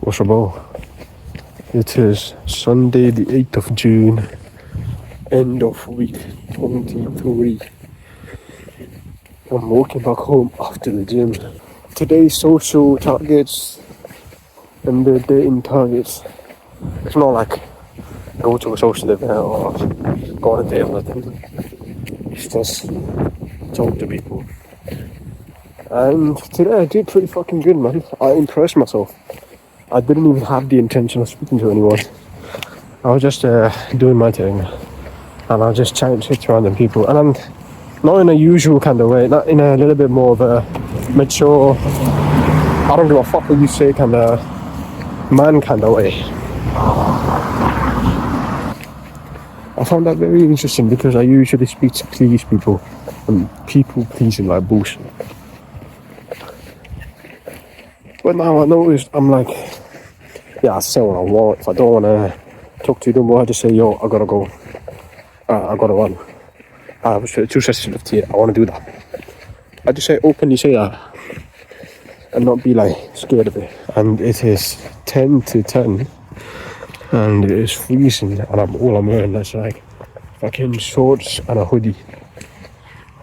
What's about? It is Sunday, the 8th of June, end of week 23. I'm walking back home after the gym. Today's social targets and the dating targets. It's not like go to a social event or go on a date or anything. It's just talk to people. And today I did pretty fucking good, man. I impressed myself. I didn't even have the intention of speaking to anyone. I was just doing my thing, and I was just chatting shit to random people, and I'm not in a usual kind of way, not in a little bit more of a mature, I don't give a fuck what you say kind of man kind of way. I found that very interesting because I usually speak to please people, and people pleasing like bullshit. But now I noticed, I'm like, yeah, I say what I want. If I don't want to talk to you no more, I just say, yo, I gotta go. I gotta run. I have 2 sessions left here. I want to do that. I just openly say that and not be like scared of it. And it is 10 to 10 and it is freezing, and all I'm wearing is like fucking shorts and a hoodie.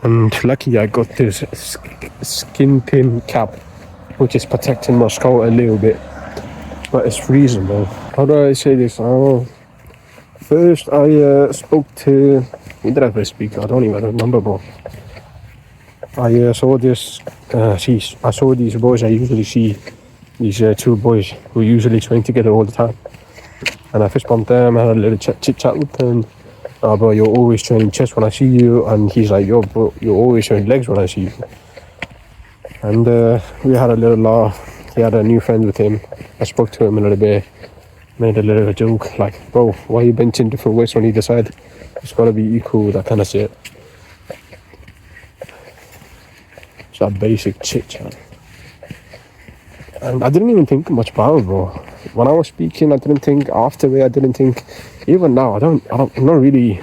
And lucky I got this skin pin cap, which is protecting my skull a little bit, but it's freezing, bro. How do I say this? First I spoke to, who did I first speak to? I don't even remember, bro. I saw this, I saw these boys I usually see, these 2 boys who usually train together all the time. And I fist bumped them, I had a little chit chat with them. Oh, bro, you're always training chest when I see you. And he's like, yo, bro, you're always training legs when I see you. And we had a little laugh. He had a new friend with him. I spoke to him a little bit, made a little joke, like, bro, why are you benching different weights on either side? It's got to be equal, that kind of shit. It's that basic chit chat. And I didn't even think much about it, bro. When I was speaking, I didn't think. After it, I didn't think. Even now, I'm not really,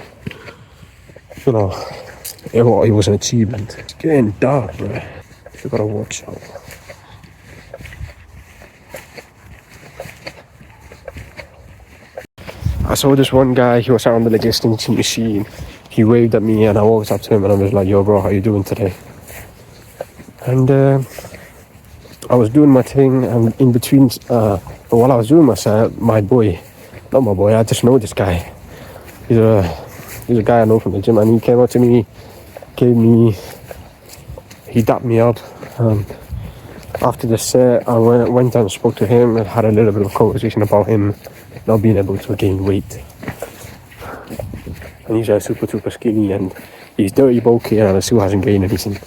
you know, it was an achievement. It's getting dark, bro. You gotta watch out. I saw this one guy, he was out on the logistics machine. He waved at me and I walked up to him and I was like, yo, bro, how you doing today? And I was doing my thing, and in between, while I was doing my boy, not my boy, I just know this guy. He's a guy I know from the gym, and he came up to me, he dapped me up. After the set, I went and spoke to him and had a little bit of a conversation about him not being able to gain weight. And he's super skinny, and he's dirty bulky, and still hasn't gained anything.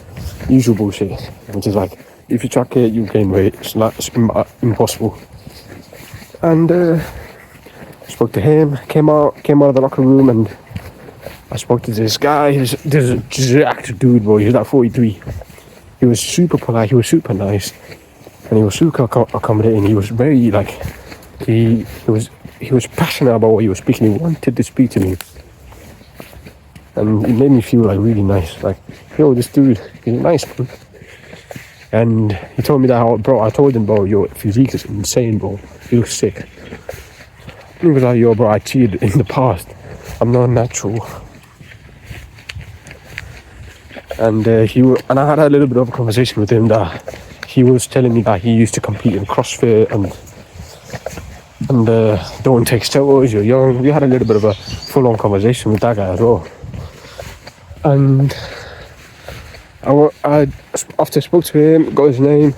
Usual bullshit, which is like, if you track it, you gain weight. It's impossible. And spoke to him, came out of the locker room, and I spoke to this guy. This jacked dude, bro. He was like 43. He was super polite. He was super nice, and he was super accommodating. He was very like, he was passionate about what he was speaking. He wanted to speak to me, and it made me feel like really nice. Like, yo, this dude, he's nice, man. And he told me that, bro, I told him, bro, your physique is insane, bro. You look sick. He was like, yo, bro, I cheated in the past. I'm not natural. And I had a little bit of a conversation with him that he was telling me that he used to compete in CrossFit and don't take steroids, you're young. We had a little bit of a full-on conversation with that guy as well. And I after I spoke to him, got his name,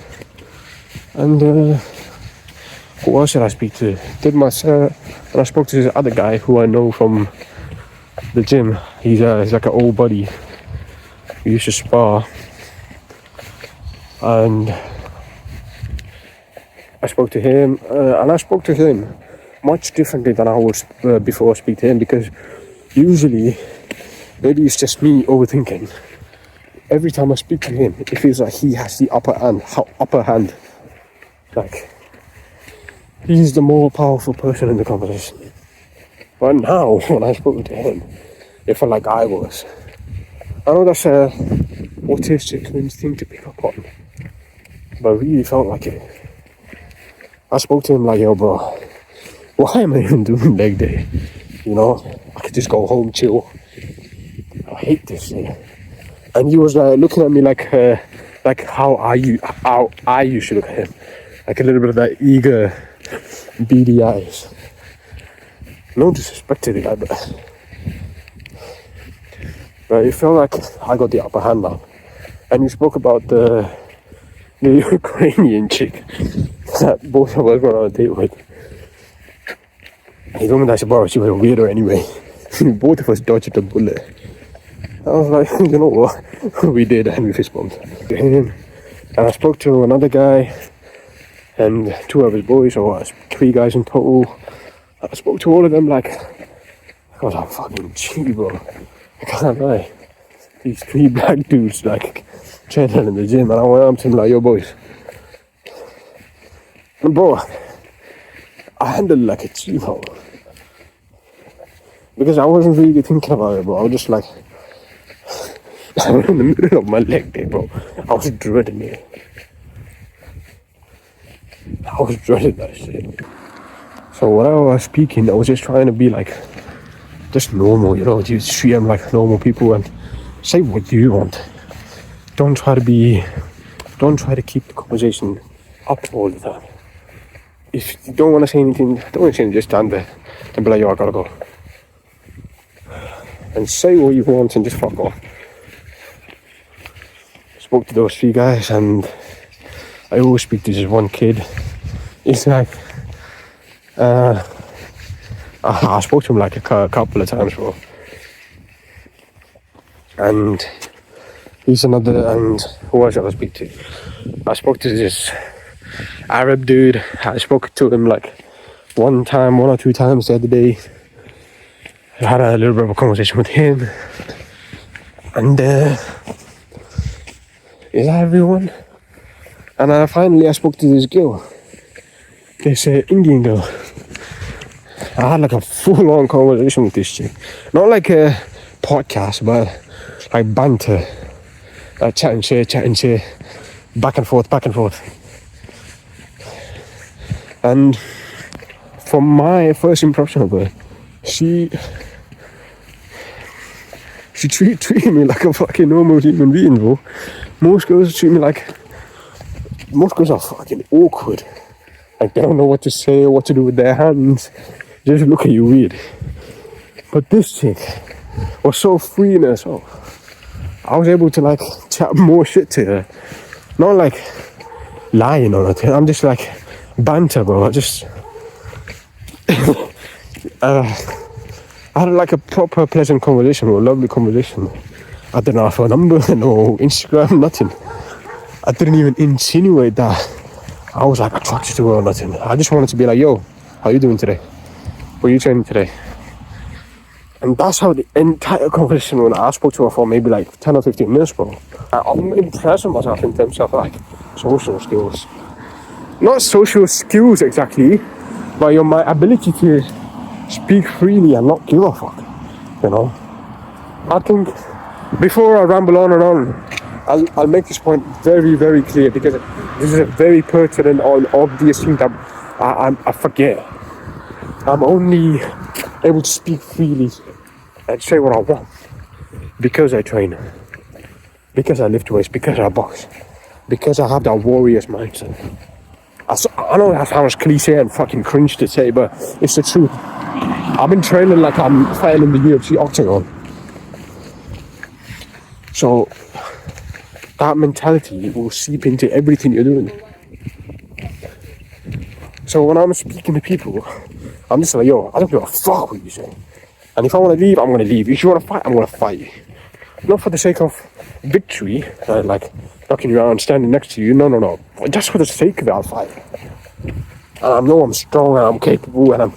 and who else did I speak to? Did my set, and I spoke to this other guy who I know from the gym. He's like an old buddy. We used to spar, and I spoke to him, much differently than I was before I speak to him, because usually, maybe it's just me overthinking. Every time I speak to him, it feels like he has the upper hand. Like, he's the more powerful person in the conversation. But now, when I spoke to him, it felt like I was. I know that's a autistic thing to pick up on, but I really felt like it. I spoke to him like, yo, bro, why am I even doing leg day? You know, I could just go home, chill. I hate this thing. And he was looking at me like how I used to look at him, like a little bit of that eager, beady eyes. No disrespect to the guy, but it felt like I got the upper hand now. And you spoke about the Ukrainian chick that both of us were on a date with. He told me that she was a weirdo anyway. Both of us dodged the bullet. I was like, you know what? We did, and we fist bumped. And I spoke to another guy and two of his boys, or 3 guys in total. I spoke to all of them like, I was like, fucking gee, bro. I can't lie. These 3 black dudes like training in the gym, and I went up to them like, yo, boys. And bro, I handled like a G-ho. Because I wasn't really thinking about it, bro. I was just like, I was in the middle of my leg day, bro. I was dreading it. I was dreading that shit. So when I was speaking, I was just trying to be like, just normal, you know, just treat them like normal people and say what you want. Don't try to keep the conversation up all the time. If you don't want to say anything, just stand there and be like, yo, I gotta go. And say what you want and just fuck off. Spoke to those 3 guys, and I always speak to this one kid. He's like, I spoke to him like a couple of times, bro. And he's another, and who else did I speak to? I spoke to this Arab dude. I spoke to him like 1 or 2 times the other day. I had a little bit of a conversation with him. And is that everyone? And finally I spoke to this girl. This Indian girl. I had like a full-on conversation with this chick. Not like a podcast, but like banter. Chat and share. Back and forth. And from my first impression of her, she treated me like a fucking normal human being, bro. Most girls are fucking awkward. Like, they don't know what to say or what to do with their hands. They just look at you weird. But this chick was so free in herself. I was able to like chat more shit to her. Not like lying or anything. I'm just like banter, bro. I had like a proper pleasant conversation, or a lovely conversation. I didn't ask for a number, no Instagram, nothing. I didn't even insinuate that I was like attracted to her or nothing. I just wanted to be like, yo, how you doing today? What are you training today? And that's how the entire conversation went. I spoke to her for maybe like 10 or 15 minutes, bro. I'm impressed with myself in terms of like social skills. Not social skills exactly, but my ability to speak freely and not give a fuck, you know. I think before I ramble on and on, I'll make this point very, very clear, because this is a very pertinent and obvious thing that I forget. I'm only able to speak freely and say what I want because I train, because I lift weights, because I box, because I have that warrior's mindset. I know that sounds cliche and fucking cringe to say, but it's the truth. I've been training like I'm fighting in the UFC octagon. So that mentality will seep into everything you're doing. So when I'm speaking to people, I'm just like, yo, I don't give a fuck what you say. And if I want to leave, I'm going to leave. If you want to fight, I'm going to fight you. Not for the sake of victory, like knocking you around, standing next to you. No. Just for the sake of it, I'll fight. And I know I'm strong and I'm capable, and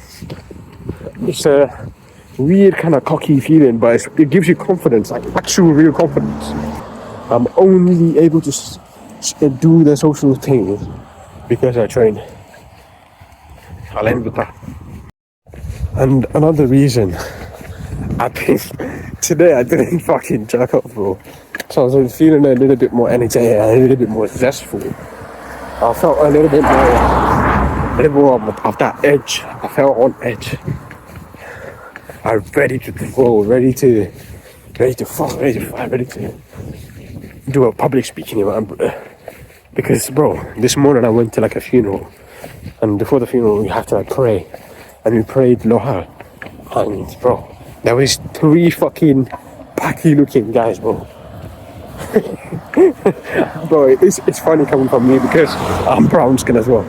it's a weird kind of cocky feeling, but it gives you confidence, like actual real confidence. I'm only able to do the social thing because I train. I'll end with that. And another reason, I think today I didn't fucking jack up, bro. So I was feeling a little bit more energetic and a little bit more zestful. I felt a little bit more let go of that edge. I felt on edge. I was ready to go, ready to fight, ready to do a public speaking event. Because, bro, this morning I went to like a funeral, and before the funeral we have to like pray, and we prayed Lohar, and bro, there was 3 fucking packy looking guys, bro. Bro, it's funny coming from me because I'm brown skin as well.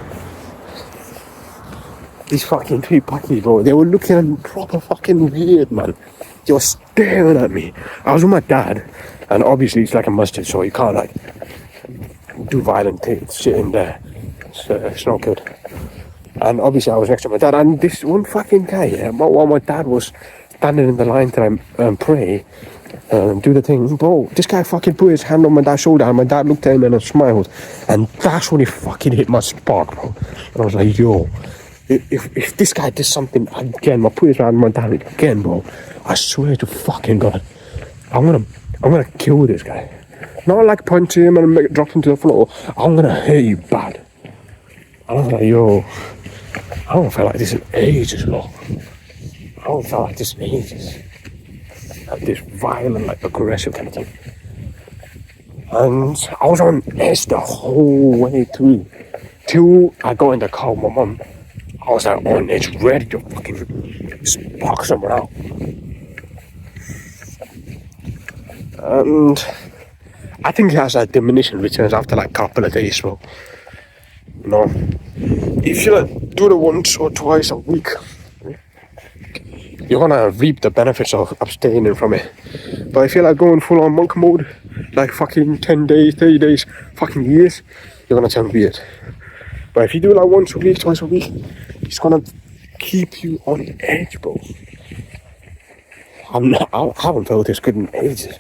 These fucking 3 packy, bro, they were looking proper fucking weird, man. They were staring at me. I was with my dad, and obviously it's like a masjid, so you can't like do violent shit in there. It's not good. And obviously I was next to my dad, and this one fucking guy, while my dad was standing in the line to pray, do the thing, bro, this guy fucking put his hand on my dad's shoulder, and my dad looked at him and smiled, and that's when he fucking hit my spark, bro. And I was like, yo, if this guy did something again, I put his hand on my dad again, bro, I swear to fucking God, I'm gonna kill this guy. Not like punch him and drop him to the floor. I'm gonna hurt you bad. And I was like, yo, I don't feel like this in ages, bro. I don't feel like this in ages. Like this violent, like aggressive kind of thing. And I was on edge the whole way through. Till I got in the car with my mum. I was like on edge, ready to fucking spark someone out. And I think it has a diminishing returns after like a couple of days, bro. You know, if you like do it once or twice a week, you're gonna reap the benefits of abstaining from it. But if you're like going full on monk mode, like fucking 10 days, 30 days, fucking years, you're gonna turn weird. But if you do it like once a week, twice a week, it's gonna keep you on edge, bro. I haven't felt this good in ages.